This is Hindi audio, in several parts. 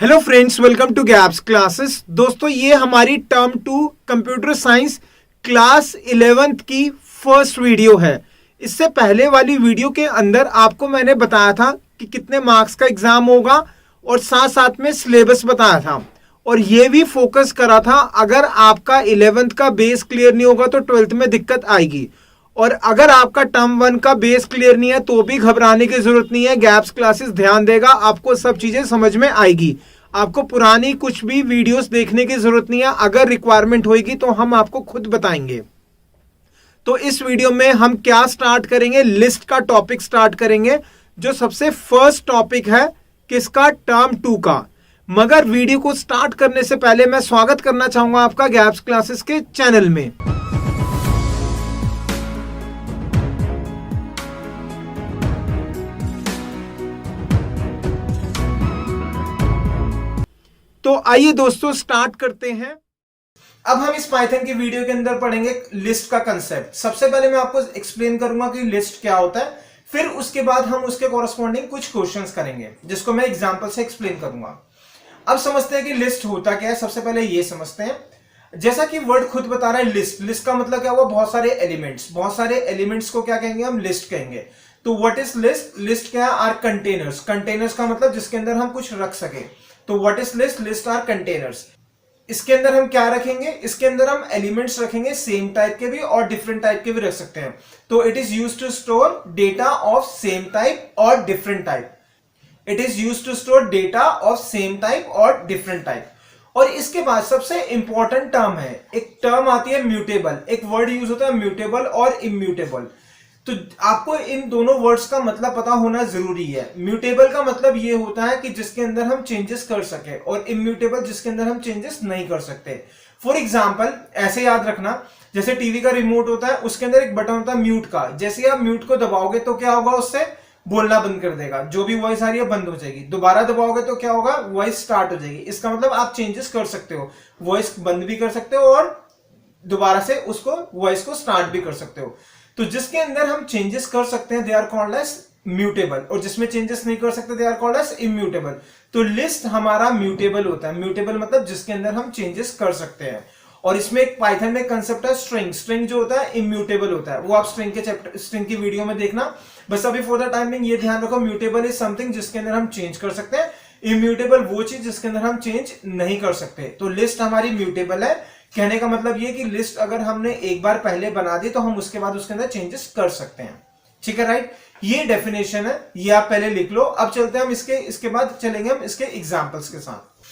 Hello friends, welcome to gaps classes. दोस्तों, ये हमारी term 2 computer science class 11th की फर्स्ट वीडियो है। इससे पहले वाली वीडियो के अंदर आपको मैंने बताया था कि कितने मार्क्स का एग्जाम होगा और साथ साथ में सिलेबस बताया था, और ये भी फोकस करा था अगर आपका 11th का बेस क्लियर नहीं होगा तो 12th में दिक्कत आएगी। और अगर आपका टर्म 1 का बेस क्लियर नहीं है तो भी घबराने की जरूरत नहीं है। गैप्स क्लासेस ध्यान देगा, आपको सब चीजें समझ में आएगी। आपको पुरानी कुछ भी वीडियोस देखने की जरूरत नहीं है। अगर रिक्वायरमेंट होगी तो हम आपको खुद बताएंगे। तो इस वीडियो में हम क्या स्टार्ट करेंगे, लिस्ट का टॉपिक स्टार्ट करेंगे, जो सबसे फर्स्ट टॉपिक है किसका, टर्म 2 का। मगर वीडियो को स्टार्ट करने से पहले मैं स्वागत करना चाहूंगा आपका गैप्स क्लासेस के चैनल में। तो आइए दोस्तों स्टार्ट करते हैं। अब हम इस पाइथन की वीडियो के अंदर पढ़ेंगे लिस्ट का कंसेप्ट। सबसे पहले मैं आपको एक्सप्लेन करूंगा कि लिस्ट क्या होता है, फिर उसके बाद हम उसके कॉरस्पॉन्डिंग कुछ क्वेश्चंस करेंगे जिसको मैं एग्जांपल से एक्सप्लेन करूंगा। अब समझते हैं कि लिस्ट होता क्या है। सबसे पहले ये समझते हैं, जैसा कि वर्ड खुद बता रहा है लिस्ट। लिस्ट का मतलब क्या हुआ, बहुत सारे एलिमेंट्स। बहुत सारे एलिमेंट्स को क्या कहेंगे, हम लिस्ट कहेंगे। तो व्हाट इज लिस्ट? लिस्ट क्या है, आर कंटेनर्स। कंटेनर्स का मतलब जिसके अंदर हम कुछ रख सके। तो what is list? List are containers. इसके अंदर हम क्या रखेंगे, इसके अंदर हम एलिमेंट्स रखेंगे, सेम टाइप के भी और डिफरेंट टाइप के भी रख सकते हैं। तो it is used to store data of same type और different type. It is used to store data of same type और डिफरेंट टाइप। और इसके बाद सबसे इंपॉर्टेंट टर्म है, एक टर्म आती है म्यूटेबल। एक वर्ड यूज होता है म्यूटेबल और इम्यूटेबल। तो आपको इन दोनों वर्ड्स का मतलब पता होना जरूरी है। म्यूटेबल का मतलब ये होता है कि जिसके अंदर हम चेंजेस कर सके, और इम्यूटेबल जिसके अंदर हम चेंजेस नहीं कर सकते। फॉर एग्जाम्पल ऐसे याद रखना, जैसे टीवी का रिमोट होता है, उसके अंदर एक बटन होता है म्यूट का। जैसे आप म्यूट को दबाओगे तो क्या होगा, उससे बोलना बंद कर देगा, जो भी वॉइस आ रही है बंद हो जाएगी। दोबारा दबाओगे तो क्या होगा, वॉइस स्टार्ट हो जाएगी। इसका मतलब आप चेंजेस कर सकते हो, वॉइस बंद भी कर सकते हो और दोबारा से उसको वॉइस को स्टार्ट भी कर सकते हो। तो जिसके अंदर हम चेंजेस कर सकते हैं they are called as mutable, और जिसमें चेंजेस नहीं कर सकते they are called as immutable. तो लिस्ट हमारा म्यूटेबल होता है। म्यूटेबल मतलब जिसके अंदर हम चेंजेस कर सकते हैं। और इसमें एक पाइथन में कंसेप्ट है स्ट्रिंग। स्ट्रिंग जो होता है इम्यूटेबल होता है, वो आप स्ट्रिंग के चैप्टर, स्ट्रिंग की वीडियो में देखना। बस अभी फॉर द टाइमिंग ये ध्यान रखो, म्यूटेबल इज समथिंग जिसके अंदर हम चेंज कर सकते हैं, इम्यूटेबल वो चीज जिसके अंदर हम चेंज नहीं कर सकते। तो लिस्ट हमारी म्यूटेबल है। कहने का मतलब ये कि लिस्ट अगर हमने एक बार पहले बना दी तो हम उसके बाद उसके अंदर चेंजेस कर सकते हैं। ठीक है, राइट। ये डेफिनेशन है, ये आप पहले लिख लो। अब चलते हैं हम इसके बाद चलेंगे हम इसके एग्जांपल्स के साथ।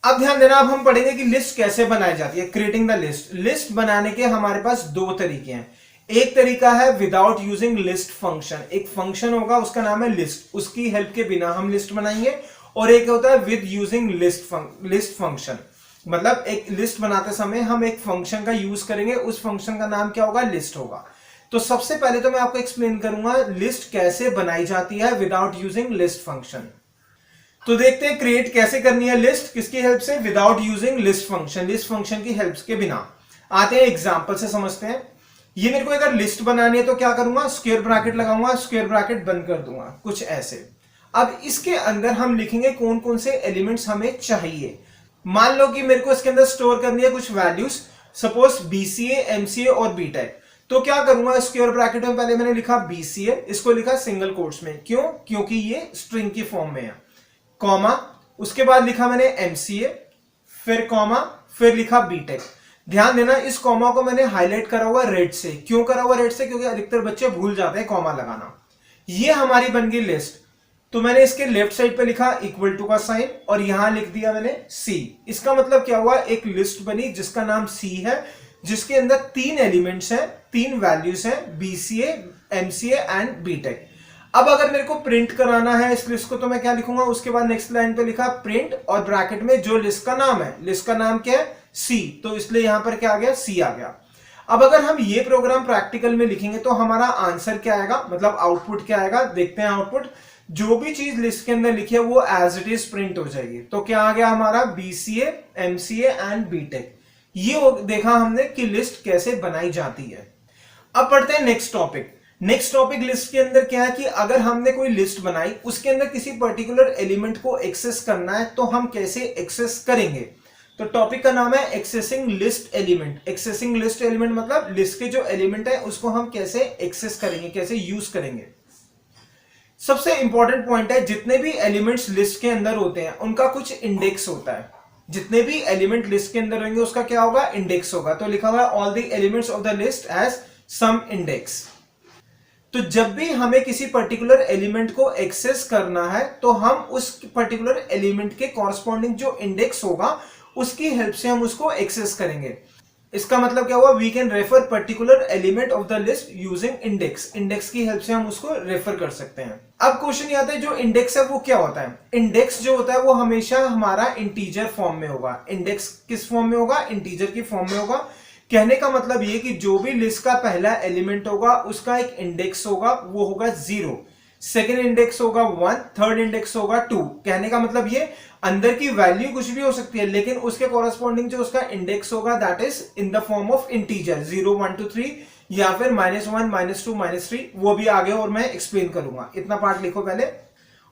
अब ध्यान देना, अब हम पढ़ेंगे कि लिस्ट कैसे बनाई जाती है, क्रिएटिंग द लिस्ट। लिस्ट बनाने के हमारे पास दो तरीके हैं। एक तरीका है विदाउट यूजिंग लिस्ट फंक्शन। एक फंक्शन होगा उसका नाम है लिस्ट, उसकी हेल्प के बिना हम लिस्ट बनाएंगे। और एक होता है विद यूजिंग लिस्ट फंक्शन, मतलब एक लिस्ट बनाते समय हम एक फंक्शन का यूज करेंगे, उस फंक्शन का नाम क्या होगा, लिस्ट होगा। तो सबसे पहले तो मैं आपको एक्सप्लेन करूंगा लिस्ट कैसे बनाई जाती है विदाउट यूजिंग लिस्ट फंक्शन। तो देखते हैं क्रिएट कैसे करनी है लिस्ट, किसकी हेल्प से, without using list function, list function की हेल्प के बिना। आते हैं एग्जाम्पल से समझते हैं। ये मेरे को अगर लिस्ट बनानी है तो क्या करूंगा, स्क्वायर ब्रैकेट लगाऊंगा, स्क्वायर ब्रैकेट बंद कर दूंगा, कुछ ऐसे। अब इसके अंदर हम लिखेंगे कौन कौन से एलिमेंट्स हमें चाहिए। मान लो कि मेरे को इसके अंदर स्टोर करनी है कुछ वैल्यूज, सपोज बीसीए, एमसीए और बीटेक। तो क्या करूंगा, स्क्वायर ब्रैकेट में पहले मैंने लिखा बीसीए, इसको लिखा सिंगल कोट्स में, क्यों, क्योंकि ये स्ट्रिंग की फॉर्म में है, कॉमा, उसके बाद लिखा मैंने एमसीए, फिर कॉमा, फिर लिखा बीटेक। ध्यान देना, इस कॉमा को मैंने हाईलाइट करा हुआ रेड से। क्यों करा हुआ रेड से, क्योंकि अधिकतर बच्चे भूल जाते हैं कॉमा लगाना। ये हमारी बन गई लिस्ट। तो मैंने इसके लेफ्ट साइड पे लिखा इक्वल टू का साइन और यहां लिख दिया मैंने सी। इसका मतलब क्या हुआ, एक लिस्ट बनी जिसका नाम सी है, जिसके अंदर तीन एलिमेंट्स हैं, तीन वैल्यूज हैं, बीसीए, एमसीए एंड बीटेक। अब अगर मेरे को प्रिंट कराना है इस लिस्ट को तो मैं क्या लिखूंगा, उसके बाद नेक्स्ट लाइन पे लिखा प्रिंट और ब्रैकेट में जो लिस्ट का नाम है, लिस्ट का नाम क्या है, सी। तो इसलिए यहां पर क्या आ गया, सी आ गया। अब अगर हम ये प्रोग्राम प्रैक्टिकल में लिखेंगे तो हमारा आंसर क्या आएगा, मतलब आउटपुट क्या आएगा, देखते हैं आउटपुट। जो भी चीज लिस्ट के अंदर लिखी है वो एज इट इज प्रिंट हो जाएगी। तो क्या आ गया हमारा, बीसीए, एमसीए एंड बीटेक। ये देखा हमने कि लिस्ट कैसे बनाई जाती है। अब पढ़ते हैं next topic. Next topic list के अंदर क्या है कि अगर हमने कोई लिस्ट बनाई, उसके अंदर किसी पर्टिकुलर एलिमेंट को एक्सेस करना है तो हम कैसे एक्सेस करेंगे। तो टॉपिक का नाम है accessing list element. Accessing list element मतलब लिस्ट के जो एलिमेंट है उसको हम कैसे एक्सेस करेंगे, कैसे यूज करेंगे। सबसे इंपॉर्टेंट पॉइंट है, जितने भी एलिमेंट्स लिस्ट के अंदर होते हैं उनका कुछ इंडेक्स होता है। जितने भी एलिमेंट लिस्ट के अंदर रहेंगे उसका क्या होगा, इंडेक्स होगा। तो लिखा हुआ है all the elements of the list has some index. तो जब भी हमें किसी पर्टिकुलर एलिमेंट को एक्सेस करना है तो हम उस पर्टिकुलर एलिमेंट के कॉरस्पॉन्डिंग जो इंडेक्स होगा उसकी हेल्प से हम उसको एक्सेस करेंगे। इसका मतलब क्या हुआ, we can refer particular element of the list using index. Index की हेल्प से हम उसको रेफर कर सकते हैं। अब क्वेश्चन ये आता है जो इंडेक्स है वो क्या होता है। इंडेक्स जो होता है वो हमेशा हमारा इंटीजर फॉर्म में होगा। इंडेक्स किस फॉर्म में होगा, इंटीजर की फॉर्म में होगा। कहने का मतलब ये कि जो भी लिस्ट का पहला एलिमेंट होगा उसका एक इंडेक्स होगा, वो होगा 0, सेकेंड इंडेक्स होगा 1, थर्ड इंडेक्स होगा 2। कहने का मतलब ये अंदर की वैल्यू कुछ भी हो सकती है लेकिन उसके कॉरस्पॉन्डिंग जो उसका इंडेक्स होगा that is in the form of integer 0 1 2 3 या फिर -1 -2 -3। वो भी आगे और मैं एक्सप्लेन करूंगा। इतना पार्ट लिखो पहले।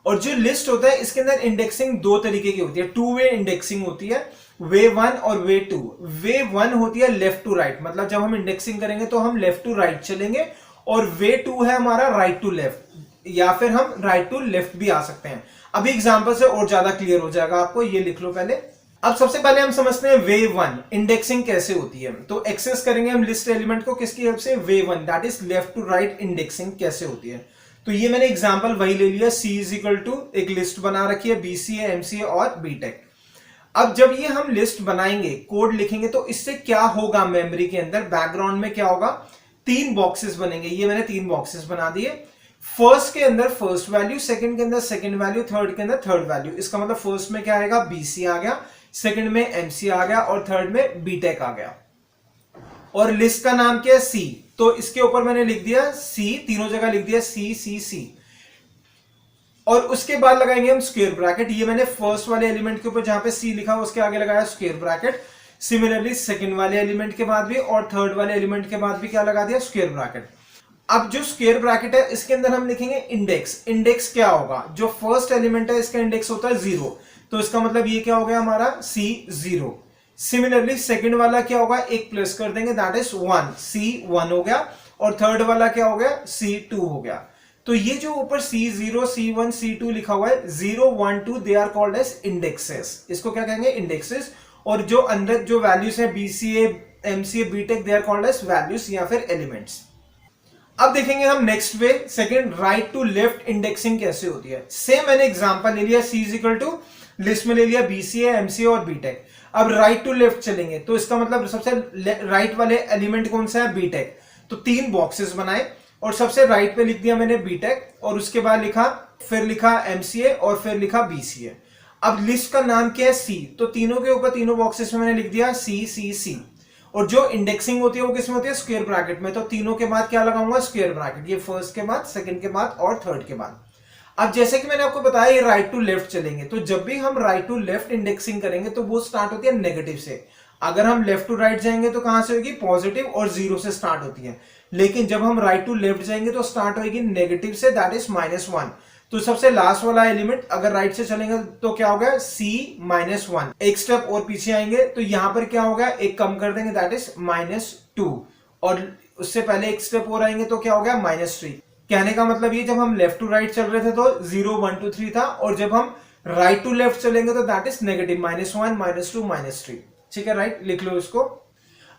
और जो लिस्ट होता है इसके अंदर इंडेक्सिंग दो तरीके की होती है। 2 वे इंडेक्सिंग होती है, वे 1 और वे 2। वे 1 होती है लेफ्ट टू राइट, मतलब जब हम इंडेक्सिंग करेंगे तो हम लेफ्ट टू राइट चलेंगे। और वे 2 है हमारा राइट टू लेफ्ट, या फिर हम राइट टू लेफ्ट भी आ सकते हैं। अभी एग्जांपल से और ज्यादा क्लियर हो जाएगा आपको, ये लिख लो पहले। अब सबसे पहले हम समझते हैं वे 1 इंडेक्सिंग कैसे होती है। तो एक्सेस करेंगे हम लिस्ट एलिमेंट को किसकी हेल्प से, way 1 that is left to right indexing कैसे होती है। तो ये मैंने एग्जांपल वही ले लिया, C इज इक्वल टू एक लिस्ट बना रखी है BCA MCA और बीटेक। अब जब ये हम लिस्ट बनाएंगे, कोड लिखेंगे तो इससे क्या होगा, मेमोरी के अंदर बैकग्राउंड में क्या होगा, 3 बॉक्सेस बनेंगे। ये मैंने 3 बॉक्सेस बना दिए। फर्स्ट के अंदर फर्स्ट वैल्यू, सेकंड के अंदर सेकंड वैल्यू, थर्ड के अंदर थर्ड वैल्यू। इसका मतलब फर्स्ट में क्या आएगा, BC आ गया, सेकंड में MC आ गया और थर्ड में बीटेक आ गया। और लिस्ट का नाम क्या है, C। तो इसके ऊपर मैंने लिख दिया C, तीनों जगह लिख दिया C। और उसके बाद लगाएंगे हम स्क्वायर ब्रैकेट। ये मैंने फर्स्ट वाले एलिमेंट के ऊपर जहां पे C लिखा उसके आगे लगाया स्क्वायर ब्रैकेट। सिमिलरली सेकंड वाले एलिमेंट के बाद भी और थर्ड वाले एलिमेंट के बाद भी क्या लगा दिया, स्क्वायर ब्रैकेट। अब जो स्क्वायर ब्रैकेट है इसके अंदर हम लिखेंगे इंडेक्स। इंडेक्स क्या होगा, जो फर्स्ट एलिमेंट है इसका इंडेक्स होता है 0, तो इसका मतलब ये क्या हो गया हमारा C 0। सिमिलरली सेकंड वाला क्या होगा, एक प्लस कर देंगे दैट इज 1, C 1 हो गया। और थर्ड वाला क्या हो गया, C 2 हो गया। तो ये जो ऊपर C0 C1 C2 लिखा हुआ है 0 1 2 they are called as indexes. इसको क्या कहेंगे, इंडेक्सेस। और जो अंदर जो वैल्यूज है BCA MCA BTech they are called as values या फिर एलिमेंट्स। अब देखेंगे हम next way, second right to left indexing कैसे होती है। सेम मैंने एग्जांपल ले लिया, C is equal to list में ले लिया BCA MCA और बीटेक। अब राइट टू लेफ्ट चलेंगे तो इसका मतलब सबसे राइट वाले एलिमेंट कौन सा है, बीटेक। तो 3 बॉक्सेस बनाए और सबसे राइट पे लिख दिया मैंने बीटेक और उसके बाद लिखा, फिर लिखा MCA और फिर लिखा BCA। अब लिस्ट का नाम क्या है, C। तो तीनों के ऊपर तीनों बॉक्सेस में मैंने लिख दिया C। और जो इंडेक्सिंग होती है वो किसमें होती है, स्क्वायर ब्रैकेट में। तो तीनों के बाद क्या लगाऊंगा, स्क्वायर ब्रैकेट। ये फर्स्ट के बाद, सेकंड के बाद और थर्ड के बाद। अब जैसे कि मैंने आपको बताया ये राइट टू लेफ्ट चलेंगे, तो जब भी हम राइट टू लेफ्ट इंडेक्सिंग करेंगे तो वो स्टार्ट होती है नेगेटिव से। अगर हम लेफ्ट टू राइट जाएंगे तो कहां से होगी, पॉजिटिव और 0 से स्टार्ट होती है। लेकिन जब हम राइट टू लेफ्ट जाएंगे तो स्टार्ट होगी नेगेटिव से, दैट इज -1। तो सबसे लास्ट वाला एलिमेंट अगर राइट से चलेंगे तो क्या हो गया, C -1। एक स्टेप और पीछे आएंगे तो यहां पर क्या होगा, एक कम कर देंगे दैट इज -2। और उससे पहले एक स्टेप और आएंगे तो क्या हो गया, -3। कहने का मतलब ये जब हम लेफ्ट टू राइट चल रहे थे तो 0 1 2 3 था, और जब हम राइट टू लेफ्ट चलेंगे तो दैट इज नेगेटिव, -1 -2 -3। ठीक है, राइट, लिख लो इसको।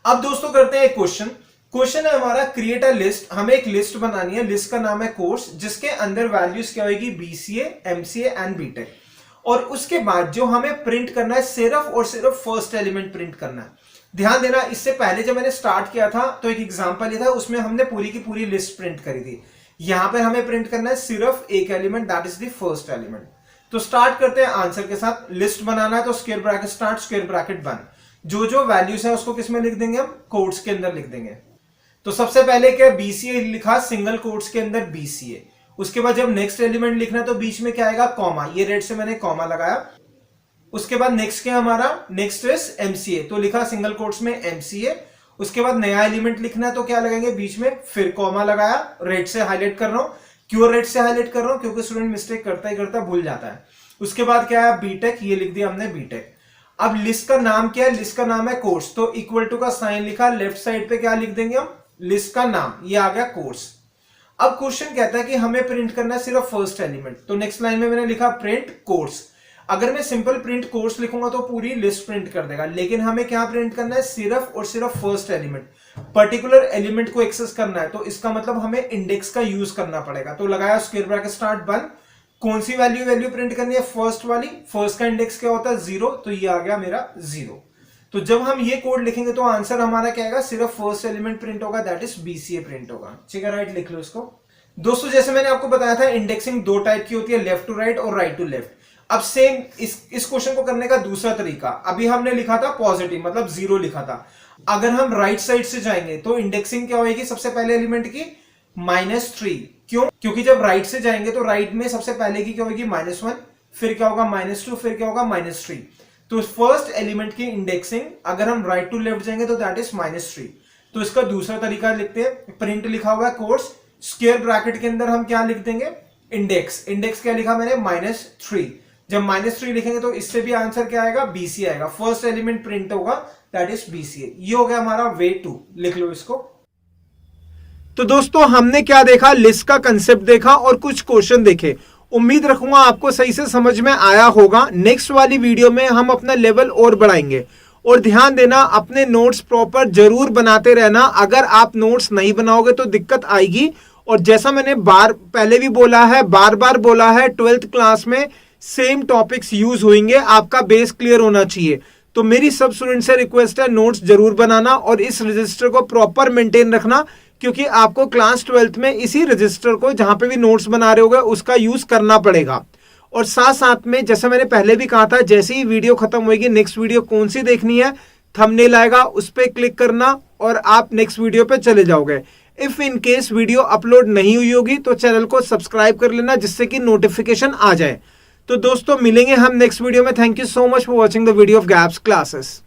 अब दोस्तों करते हैं एक क्वेश्चन है हमारा, क्रिएट अ लिस्ट। हमें एक लिस्ट बनानी है, लिस्ट का नाम है कोर्स, जिसके अंदर वैल्यूज क्या होगी, BCA MCA एंड बीटेक। और उसके बाद जो हमें प्रिंट करना है सिर्फ और सिर्फ फर्स्ट एलिमेंट प्रिंट करना है। ध्यान देना, इससे पहले जब मैंने स्टार्ट किया था तो एक एग्जांपल लिया था, उसमें हमने पूरी की पूरी लिस्ट प्रिंट करी थी। यहां पर हमें प्रिंट करना है सिर्फ एक element, that is the first element. तो स्टार्ट करते हैं आंसर के साथ। लिस्ट बनाना है तो square bracket start, square bracket बंद। जो जो वैल्यूज है उसको किसमें लिख देंगे, हम कोट्स के अंदर लिख देंगे। तो सबसे पहले क्या, BCA लिखा सिंगल कोट्स के अंदर BCA। उसके बाद जब नेक्स्ट एलिमेंट लिखना है तो बीच में क्या आएगा, कॉमा। ये रेड से मैंने कॉमा लगाया। उसके बाद नेक्स्ट क्या हमारा, नेक्स्ट इज MCA, तो लिखा सिंगल कोट्स में MCA। उसके बाद नया एलिमेंट लिखना है तो क्या लगाएंगे बीच में, फिर कॉमा लगाया, रेड से हाईलाइट कर रहा हूं। क्यों रेड से हाईलाइट कर रहा हूं, क्योंकि स्टूडेंट मिस्टेक करता ही करता भूल जाता है। उसके बाद क्या है, बीटेक, ये लिख दिया हमने बीटेक। अब लिस्ट का नाम क्या है, लिस्ट का नाम है कोर्स, तो इक्वल टू का साइन लिखा, लेफ्ट साइड पे क्या लिख देंगे हम, लिस्ट का नाम, ये आ गया कोर्स। अब क्वेश्चन कहता है कि हमें प्रिंट करना है सिर्फ फर्स्ट एलिमेंट, तो नेक्स्ट लाइन में मैंने लिखा प्रिंट कोर्स। अगर मैं सिंपल प्रिंट कोर्स लिखूंगा तो पूरी लिस्ट प्रिंट कर देगा, लेकिन हमें क्या प्रिंट करना है, सिर्फ और सिर्फ फर्स्ट एलिमेंट, पर्टिकुलर एलिमेंट को एक्सेस करना है, तो इसका मतलब हमें इंडेक्स का यूज करना पड़ेगा। तो लगाया स्क्वायर ब्रैकेट स्टार्ट बंद, कौन सी वैल्यू प्रिंट करनी है, फर्स्ट वाली, फर्स्ट का इंडेक्स क्या होता है 0, तो ये आ गया मेरा 0। तो जब हम ये कोड लिखेंगे तो आंसर हमारा क्या आएगा, सिर्फ फर्स्ट एलिमेंट प्रिंट होगा, दैट इज BCA प्रिंट होगा। ठीक है, राइट, लिख लो इसको। दोस्तों जैसे मैंने आपको बताया था इंडेक्सिंग दो टाइप की होती है, लेफ्ट टू राइट और राइट टू लेफ्ट। अब सेम इस क्वेश्चन को करने का दूसरा तरीका, अभी हमने लिखा था पॉजिटिव मतलब 0 लिखा था, अगर हम राइट साइड से जाएंगे तो इंडेक्सिंग क्या होगी, सबसे पहले एलिमेंट की -3। क्यों, क्योंकि जब राइट से जाएंगे तो राइट में सबसे पहले की क्या होगी -1, फिर क्या होगा -2, फिर क्या होगा -3। तो फर्स्ट एलिमेंट की इंडेक्सिंग अगर हम राइट टू लेफ्ट जाएंगे तो दैट इज -3। तो इसका दूसरा तरीका लिखते हैं, प्रिंट लिखा हुआ है कोर्स, स्क्वायर ब्रैकेट के अंदर हम क्या लिख देंगे, इंडेक्स। इंडेक्स क्या लिखा मैंने, -3। जब -3 लिखेंगे तो इससे भी आंसर क्या आएगा, BCA आएगा, फर्स्ट एलिमेंट प्रिंट होगा, दैट इज BCA। ये हो गया हमारा वे 2, लिख लो इसको। तो दोस्तों हमने क्या देखा, लिस्ट का कंसेप्ट देखा और कुछ क्वेश्चन देखे। उम्मीद रखूंगा आपको सही से समझ में आया होगा। नेक्स्ट वाली वीडियो में हम अपना लेवल और बढ़ाएंगे, और ध्यान देना अपने नोट्स प्रॉपर जरूर बनाते रहना। अगर आप नोट्स नहीं बनाओगे तो दिक्कत आएगी। और जैसा मैंने पहले भी बोला है, बार बार बोला है, 12th क्लास में सेम टॉपिक्स यूज होंगे, आपका बेस क्लियर होना चाहिए। तो मेरी सब स्टूडेंट से रिक्वेस्ट है, नोट्स जरूर बनाना और इस रजिस्टर को प्रॉपर मेंटेन रखना, क्योंकि आपको क्लास 12th में इसी रजिस्टर को जहां पे भी नोट्स बना रहे होगे उसका यूज करना पड़ेगा। और साथ साथ में जैसा मैंने पहले भी कहा था, जैसे ही वीडियो खत्म होगी नेक्स्ट वीडियो कौन सी देखनी है, थंबनेल आएगा उस पर क्लिक करना और आप नेक्स्ट वीडियो पे चले जाओगे। If in case video upload नहीं हुई होगी तो चैनल को सब्सक्राइब कर लेना, जिससे कि नोटिफिकेशन आ जाए। तो दोस्तों मिलेंगे हम नेक्स्ट वीडियो में। Thank you so much for watching the video of gaps classes.